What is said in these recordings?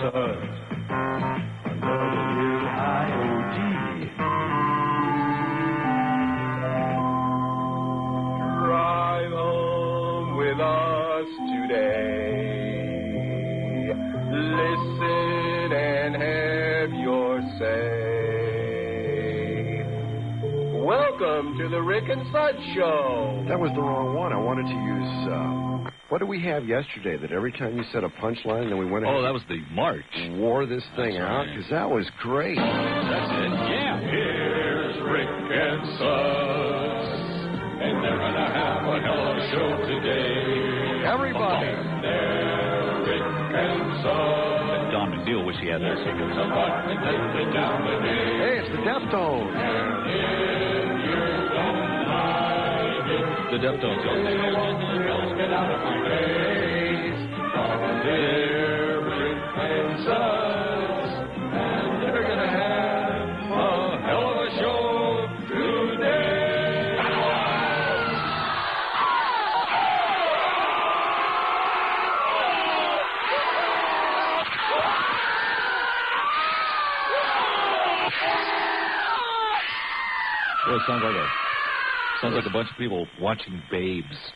Suds on WIOD. Drive home with us today. Listen and have your say. Welcome to the Rick and Suds Show. That was the wrong one. I wanted to use, what did we have yesterday that every time you said a punchline, then we went ahead that was the March. Wore this thing out? Because that was great. That's it. Yeah. Here's Rick and Suds, and they're gonna have a hell of a show today. Everybody. They're Rick and Suds. Don McNeil wish he had that. Down the day. Hey, it's the Deftones. The Deftones. Get out of my face. They're Rick and Suds, and they're gonna have a hell of a show today. Well, it sounds like a bunch of people watching Babes.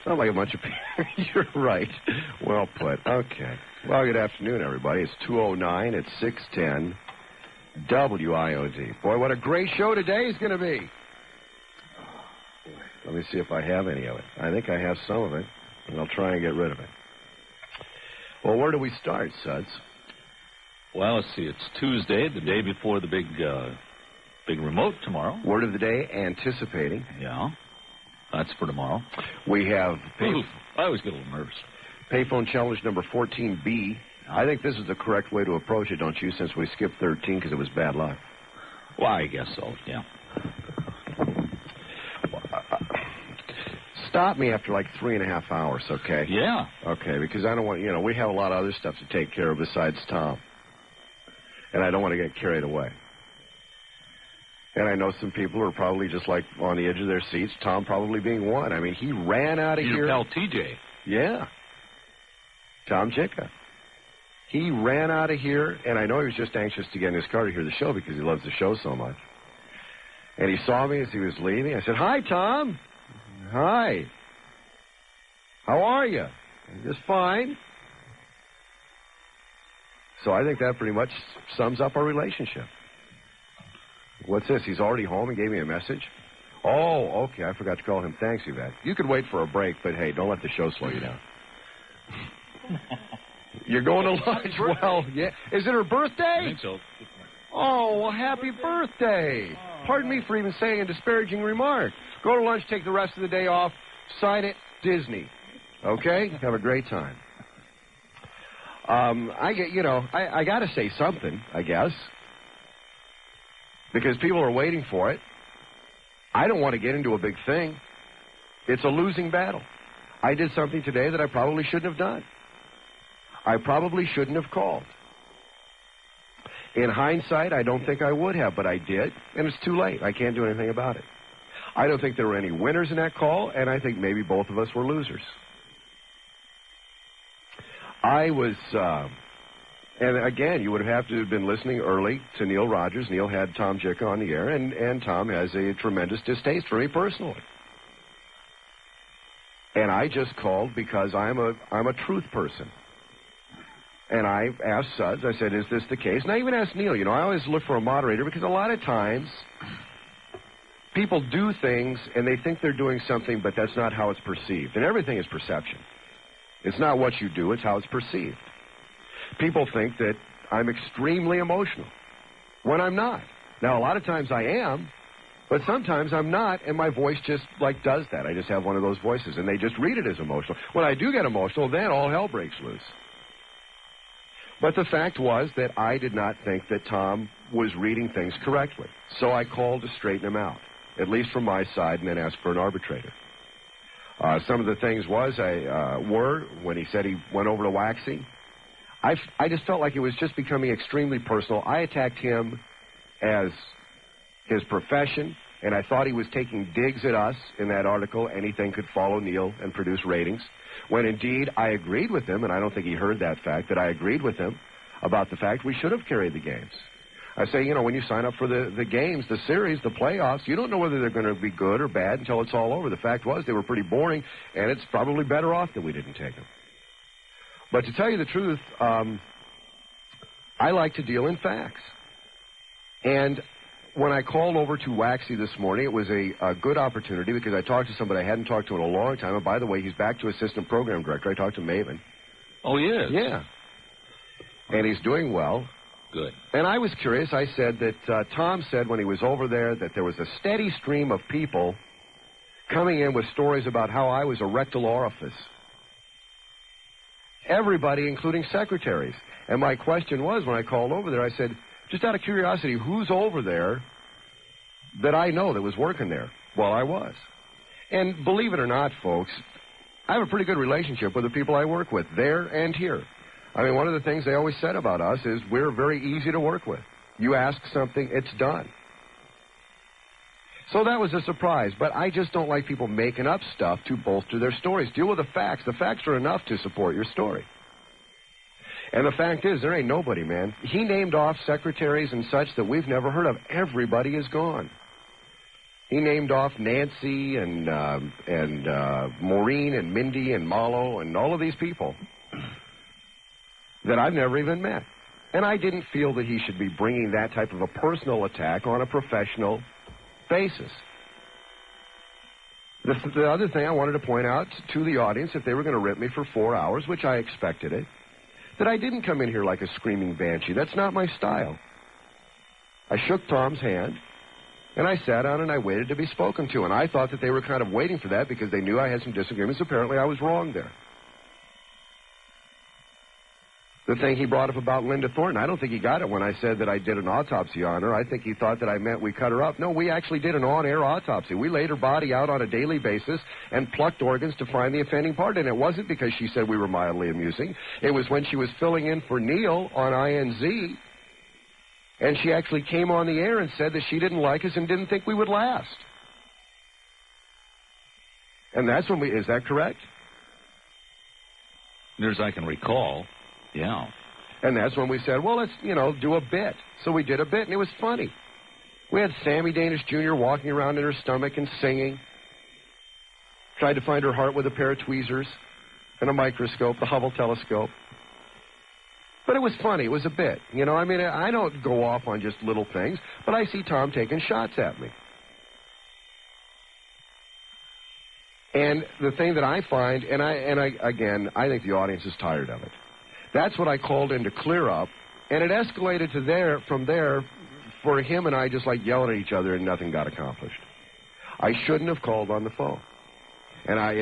Sound like a bunch of people. You're right. Well put. Okay. Well, good afternoon, everybody. It's 2:09. It's 6:10. WIOD. Boy, what a great show today is going to be. Let me see if I have any of it. I think I have some of it, and I'll try and get rid of it. Well, where do we start, Suds? Well, let's see. It's Tuesday, the day before the big remote tomorrow. Word of the day, anticipating. Yeah. That's for tomorrow. We have... I always get a little nervous. Payphone challenge number 14B. I think this is the correct way to approach it, don't you, since we skipped 13 because it was bad luck. Well, I guess so, yeah. Stop me after like 3.5 hours, okay? Yeah. Okay, because I don't want, we have a lot of other stuff to take care of besides Tom. And I don't want to get carried away. And I know some people are probably just like on the edge of their seats, Tom probably being one. I mean, he ran out of here. Your pal TJ. Yeah. Tom Jicha. He ran out of here, and I know he was just anxious to get in his car to hear the show because he loves the show so much. And he saw me as he was leaving. I said, "Hi, Tom." "Hi. How are you?" "Just fine." So I think that pretty much sums up our relationship. What's this? He's already home and gave me a message? Oh, okay. I forgot to call him. Thanks, Yvette. You could wait for a break, but hey, don't let the show slow you down. You're going to lunch? Well, yeah. Is it her birthday? I think so. Oh, well, happy birthday. Pardon me for even saying a disparaging remark. Go to lunch, take the rest of the day off, sign it, Disney. Okay? Have a great time. I got to say something, I guess. Because people are waiting for it. I don't want to get into a big thing. It's a losing battle. I did something today that I probably shouldn't have done. I probably shouldn't have called. In hindsight, I don't think I would have, but I did, and it's too late. I can't do anything about it. I don't think there were any winners in that call, and I think maybe both of us were losers. I was... And again, you would have to have been listening early to Neil Rogers. Neil had Tom Jicha on the air, and Tom has a tremendous distaste for me personally. And I just called because I'm a truth person. And I asked Suds, I said, "Is this the case?" And I even asked Neil, I always look for a moderator because a lot of times people do things and they think they're doing something, but that's not how it's perceived. And everything is perception. It's not what you do, it's how it's perceived. People think that I'm extremely emotional when I'm not. Now, a lot of times I am, but sometimes I'm not, and my voice just, does that. I just have one of those voices, and they just read it as emotional. When I do get emotional, then all hell breaks loose. But the fact was that I did not think that Tom was reading things correctly. So I called to straighten him out, at least from my side, and then asked for an arbitrator. Some of the things were when he said he went over to WAXY, I just felt like it was just becoming extremely personal. I attacked him as his profession, and I thought he was taking digs at us in that article. Anything could follow Neil and produce ratings. When indeed I agreed with him, and I don't think he heard that fact, that I agreed with him about the fact we should have carried the games. I say, you know, when you sign up for the games, the series, the playoffs, you don't know whether they're going to be good or bad until it's all over. The fact was they were pretty boring, and it's probably better off that we didn't take them. But to tell you the truth, I like to deal in facts. And when I called over to WAXY this morning, it was a good opportunity because I talked to somebody I hadn't talked to in a long time. And by the way, he's back to assistant program director. I talked to Maven. Oh, he is? Yeah. And he's doing well. Good. And I was curious. I said that Tom said when he was over there that there was a steady stream of people coming in with stories about how I was a rectal orifice. Everybody, including secretaries. And my question was, when I called over there, I said, just out of curiosity, who's over there that I know that was working there? Well, I was. And believe it or not, folks, I have a pretty good relationship with the people I work with, there and here. I mean, one of the things they always said about us is we're very easy to work with. You ask something, it's done. So that was a surprise, but I just don't like people making up stuff to bolster their stories. Deal with the facts. The facts are enough to support your story. And the fact is, there ain't nobody, man. He named off secretaries and such that we've never heard of. Everybody is gone. He named off Nancy and Maureen and Mindy and Malo and all of these people that I've never even met. And I didn't feel that he should be bringing that type of a personal attack on a professional basis. The other thing I wanted to point out to the audience, if they were going to rip me for 4 hours, which I expected it, that I didn't come in here like a screaming banshee. That's not my style. I shook Tom's hand, and I sat down and I waited to be spoken to. And I thought that they were kind of waiting for that because they knew I had some disagreements. Apparently, I was wrong there. The thing he brought up about Linda Thornton, I don't think he got it when I said that I did an autopsy on her. I think he thought that I meant we cut her up. No, we actually did an on-air autopsy. We laid her body out on a daily basis and plucked organs to find the offending part. And it wasn't because she said we were mildly amusing. It was when she was filling in for Neil on INZ, and she actually came on the air and said that she didn't like us and didn't think we would last. And that's when is that correct? Near as I can recall. Yeah. And that's when we said, well, let's, do a bit. So we did a bit, and it was funny. We had Sammy Danish Jr. walking around in her stomach and singing. Tried to find her heart with a pair of tweezers and a microscope, the Hubble telescope. But it was funny. It was a bit. I mean, I don't go off on just little things, but I see Tom taking shots at me. And the thing that I find, and I think the audience is tired of it. That's what I called in to clear up, and it escalated from there for him and I just like yelling at each other and nothing got accomplished. I shouldn't have called on the phone. And I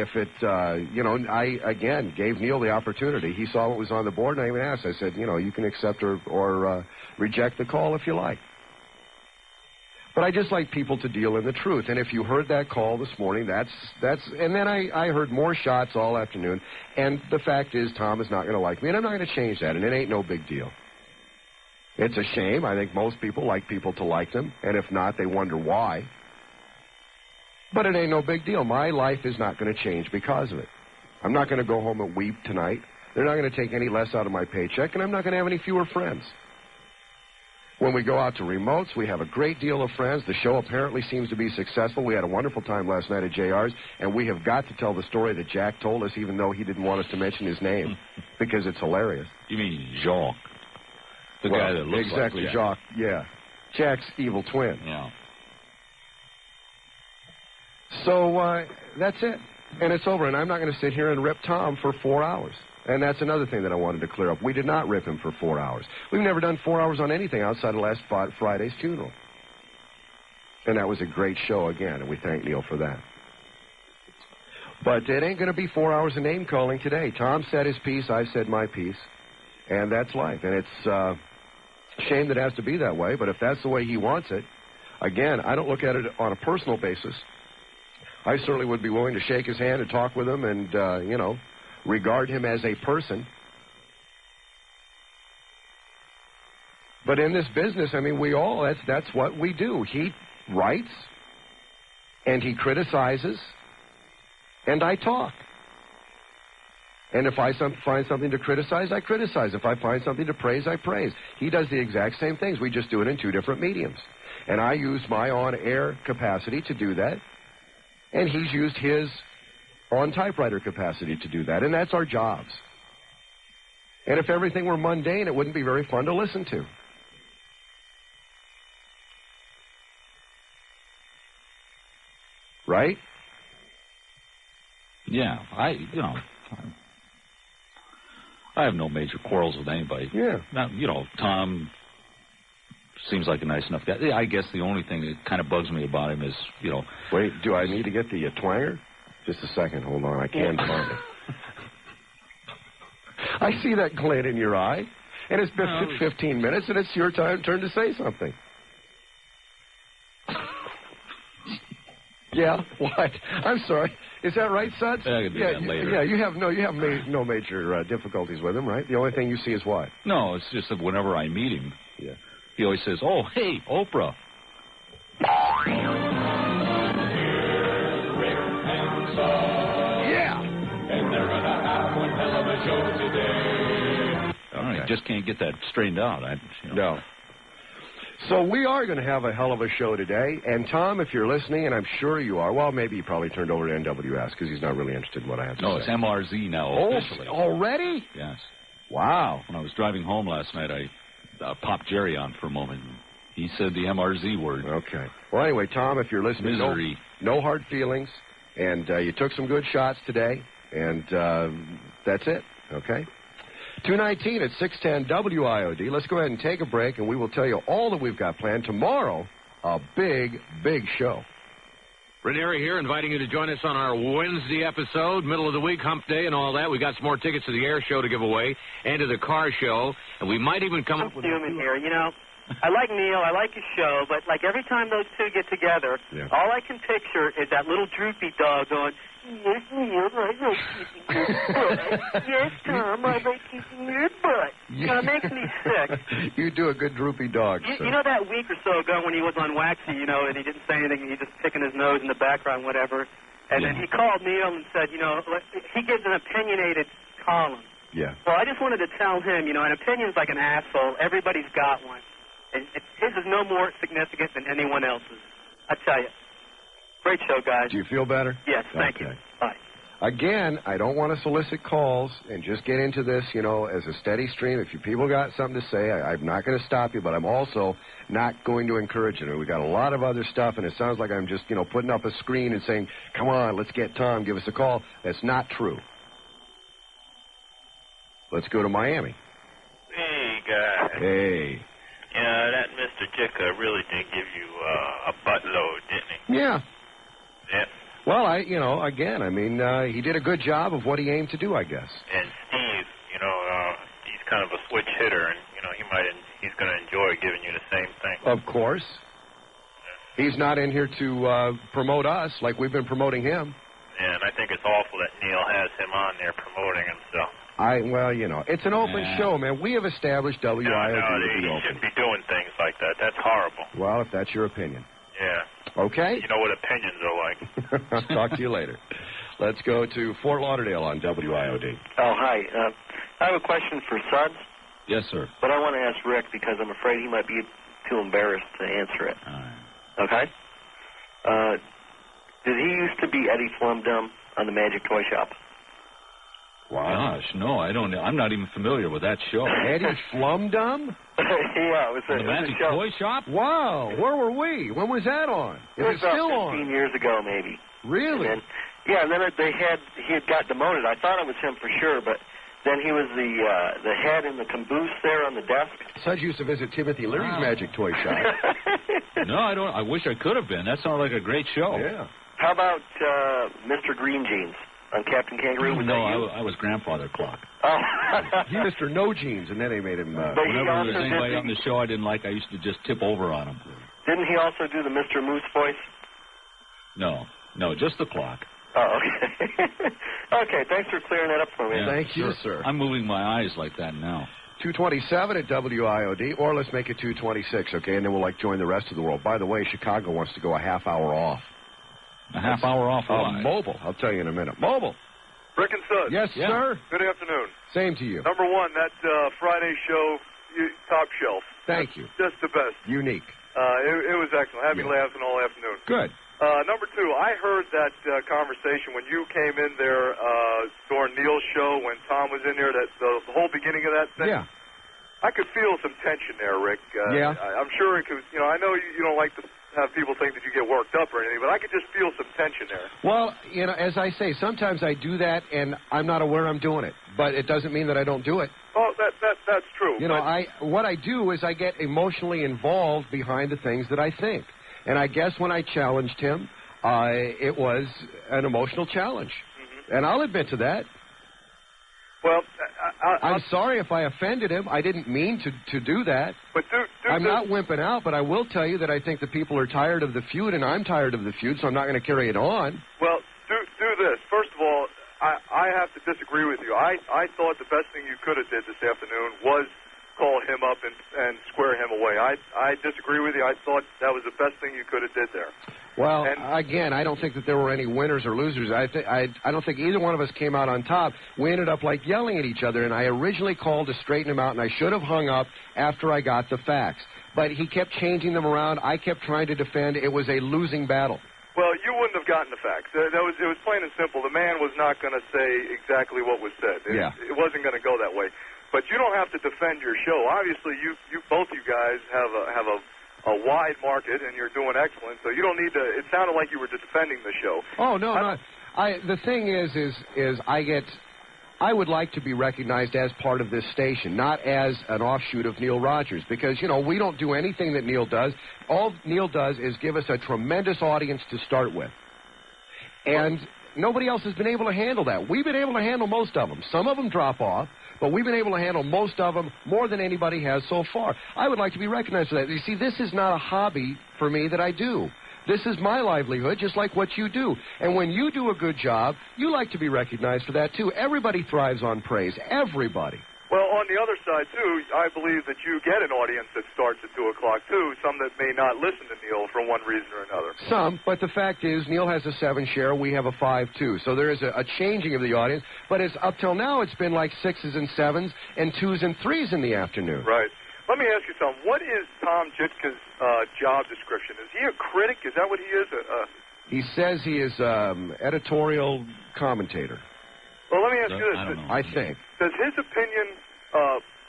again gave Neil the opportunity. He saw what was on the board, and I even asked. I said, you can accept or reject the call if you like. But I just like people to deal in the truth. And if you heard that call this morning, that's and then I heard more shots all afternoon. And the fact is, Tom is not going to like me, and I'm not going to change that, and it ain't no big deal. It's a shame. I think most people like people to like them, and if not, they wonder why. But it ain't no big deal. My life is not going to change because of it. I'm not going to go home and weep tonight. They're not going to take any less out of my paycheck, and I'm not going to have any fewer friends. When we go out to remotes, we have a great deal of friends. The show apparently seems to be successful. We had a wonderful time last night at JR's, and we have got to tell the story that Jack told us, even though he didn't want us to mention his name, because it's hilarious. You mean Jacques? The guy that looks exactly, like Jack. Jacques, yeah. Jack's evil twin. Yeah. So that's it. And it's over, and I'm not going to sit here and rip Tom for 4 hours. And that's another thing that I wanted to clear up. We did not rip him for 4 hours. We've never done 4 hours on anything outside of last Friday's funeral. And that was a great show again, and we thank Neil for that. But it ain't going to be 4 hours of name-calling today. Tom said his piece, I said my piece, and that's life. And it's a shame that it has to be that way, but if that's the way he wants it, again, I don't look at it on a personal basis. I certainly would be willing to shake his hand and talk with him and, regard him as a person. But in this business, I mean, we all, that's what we do. He writes, And he criticizes, and I talk. And if I find something to criticize, I criticize. If I find something to praise, I praise. He does the exact same things. We just do it in two different mediums. And I use my on-air capacity to do that. And he's used his on-typewriter capacity to do that. And that's our jobs. And if everything were mundane, it wouldn't be very fun to listen to. Right? Yeah, I have no major quarrels with anybody. Yeah. Now, Tom seems like a nice enough guy. I guess the only thing that kind of bugs me about him is, Wait, do I need to get the twanger? Just a second. Hold on. I can't find it. I see that glint in your eye. And it's been 15 minutes, and it's your turn to say something. Yeah, what? I'm sorry. Is that right, Suds? I can do that later. Yeah, you have no major difficulties with him, right? The only thing you see is what? No, it's just that whenever I meet him, he always says, "Oh, hey, Oprah." Yeah. And they're gonna have one hell of a show today. I just can't get that straightened out. No. So we are going to have a hell of a show today. And, Tom, if you're listening, and I'm sure you are, well, maybe you probably turned over to NWS because he's not really interested in what I have to say. No, it's MRZ now officially. Already? Yes. Wow. When I was driving home last night, I popped Jerry on for a moment. He said the MRZ word. Okay. Well, anyway, Tom, if you're listening, Misery. No hard feelings. And you took some good shots today. And that's it. Okay? 219 at 610 WIOD. Let's go ahead and take a break, and we will tell you all that we've got planned. Tomorrow, a big, big show. Ranieri here, inviting you to join us on our Wednesday episode, middle of the week, hump day and all that. We got some more tickets to the air show to give away and to the car show, and we might even come up with... human here, I like Neil, I like his show, but like every time those two get together, all I can picture is that little droopy dog going, "Yes, Neil, I like keeping your butt. Yes, Tom, I like keeping your butt." It makes me sick. You do a good droopy dog, sir. You know that week or so ago when he was on WAXY, and he didn't say anything, he just picking his nose in the background, whatever, and then he called Neil and said, he gives an opinionated column. Yeah. Well, I just wanted to tell him, an opinion's like an asshole. Everybody's got one. And his is no more significant than anyone else's. I tell you. Great show, guys. Do you feel better? Yes, thank you. Bye. Again, I don't want to solicit calls and just get into this, as a steady stream. If you people got something to say, I'm not going to stop you, but I'm also not going to encourage it. We got a lot of other stuff, and it sounds like I'm just, putting up a screen and saying, "Come on, let's get Tom, give us a call." That's not true. Let's go to Miami. Hey, guys. Hey. Yeah, that Mr. Jicha really did give you a buttload, didn't he? Yeah. Yeah. Well, he did a good job of what he aimed to do, I guess. And Steve, he's kind of a switch hitter, and, he's going to enjoy giving you the same thing. Of course. Yeah. He's not in here to promote us like we've been promoting him. Yeah, and I think it's awful that Neil has him on there promoting himself. It's an open show, man. We have established WIOD to be open. You shouldn't be doing things like that. That's horrible. Well, if that's your opinion. Yeah. Okay. You know what opinions are like. I'll talk to you later. Let's go to Fort Lauderdale on WIOD. Oh, hi. I have a question for Suds. Yes, sir. But I want to ask Rick because I'm afraid he might be too embarrassed to answer it. All right. Okay? Did he used to be Eddie Flumdum on the Magic Toy Shop? Wow. Gosh, no, I don't. I'm not even familiar with that show. Eddie Flumdum? Yeah, it was the Magic Toy Shop? Wow, where were we? When was that on? It was about still 15 on? years ago, maybe. Really? And then he had got demoted. I thought it was him for sure, but then he was the head in the caboose there on the desk. Suds used to visit Timothy Leary's Magic Toy Shop. No, I don't. I wish I could have been. That sounded like a great show. Yeah. How about Mr. Green Jeans on Captain Kangaroo? I was Grandfather Clock. Oh. He Mr. No Jeans, and then they made him... But whenever there was anybody on the show I didn't like, I used to just tip over on him. Didn't he also do the Mr. Moose voice? No, just the clock. Oh, okay. Okay, thanks for clearing that up for me. Yeah, Thank you, sir. I'm moving my eyes like that now. 227 at WIOD, or let's make it 226, okay? And then we'll, join the rest of the world. By the way, Chicago wants to go a half hour off. A half hour off live. Mobile. I'll tell you in a minute. Mobile. Rick and Suds. Yes, sir. Good afternoon. Same to you. Number one, that Friday show, top shelf. Thank you. Just the best. Unique. It was excellent. Had me laughing all afternoon. Good. Number two, I heard that conversation when you came in there during Neil's show when Tom was in there, that the whole beginning of that thing. Yeah. I could feel some tension there, Rick. Yeah. I'm sure it could, I know you don't like to have people think that you get worked up or anything, but I could just feel some tension there. Well, as I say, sometimes I do that and I'm not aware I'm doing it, but it doesn't mean that I don't do it. Oh, that's true. What I do is I get emotionally involved behind the things that I think. And I guess when I challenged him, it was an emotional challenge. Mm-hmm. And I'll admit to that. Well, I'm sorry if I offended him. I didn't mean to do that. But I'm not wimping out, but I will tell you that I think the people are tired of the feud, and I'm tired of the feud, so I'm not going to carry it on. Well, do this. First of all, I have to disagree with you. I thought the best thing you could have did this afternoon was call him up and square him away. I disagree with you. I thought that was the best thing you could have did there. Well, again, I don't think that there were any winners or losers. I don't think either one of us came out on top. We ended up like yelling at each other, and I originally called to straighten him out, and I should have hung up after I got the facts. But he kept changing them around. I kept trying to defend. It was a losing battle. Well, you wouldn't have gotten the facts. It was plain and simple. The man was not going to say exactly what was said. It wasn't going to go that way. But you don't have to defend your show. Obviously, both you guys have a wide market, and you're doing excellent. So you don't need to. It sounded like you were defending the show. Oh no, no. The thing is I would like to be recognized as part of this station, not as an offshoot of Neil Rogers, because we don't do anything that Neil does. All Neil does is give us a tremendous audience to start with, and nobody else has been able to handle that. We've been able to handle most of them. Some of them drop off. But we've been able to handle most of them more than anybody has so far. I would like to be recognized for that. You see, this is not a hobby for me that I do. This is my livelihood, just like what you do. And when you do a good job, you like to be recognized for that, too. Everybody thrives on praise. Everybody. Well, on the other side, too, I believe that you get an audience that starts at 2 o'clock, too, some that may not listen to Neil for one reason or another. Some, but the fact is Neil has a 7 share, we have a 5, too. So there is a changing of the audience, but up till now it's been like 6s and 7s and 2s and 3s in the afternoon. Right. Let me ask you something. What is Tom Jicha's job description? Is he a critic? Is that what he is? He says he is editorial commentator. Well, let me ask you this. I think. Does his opinion,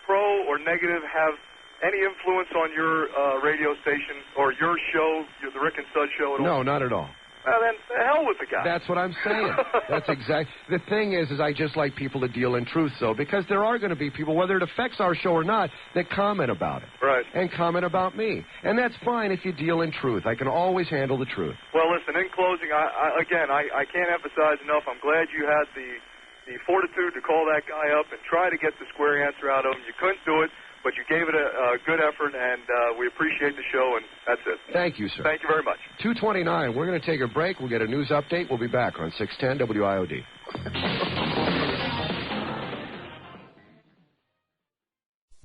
pro or negative, have any influence on your radio station or your show, the Rick and Suds show at all? No, not at all. Well, then, the hell with the guy. That's what I'm saying. That's exactly. The thing is I just like people to deal in truth, though, because there are going to be people, whether it affects our show or not, that comment about it. Right. And comment about me. And that's fine if you deal in truth. I can always handle the truth. Well, listen, in closing, I can't emphasize enough, I'm glad you had the fortitude to call that guy up and try to get the square answer out of him. You couldn't do it, but you gave it a good effort, and we appreciate the show, and that's it. Thank you, sir. Thank you very much. 2:29. We're going to take a break. We'll get a news update. We'll be back on 610 WIOD.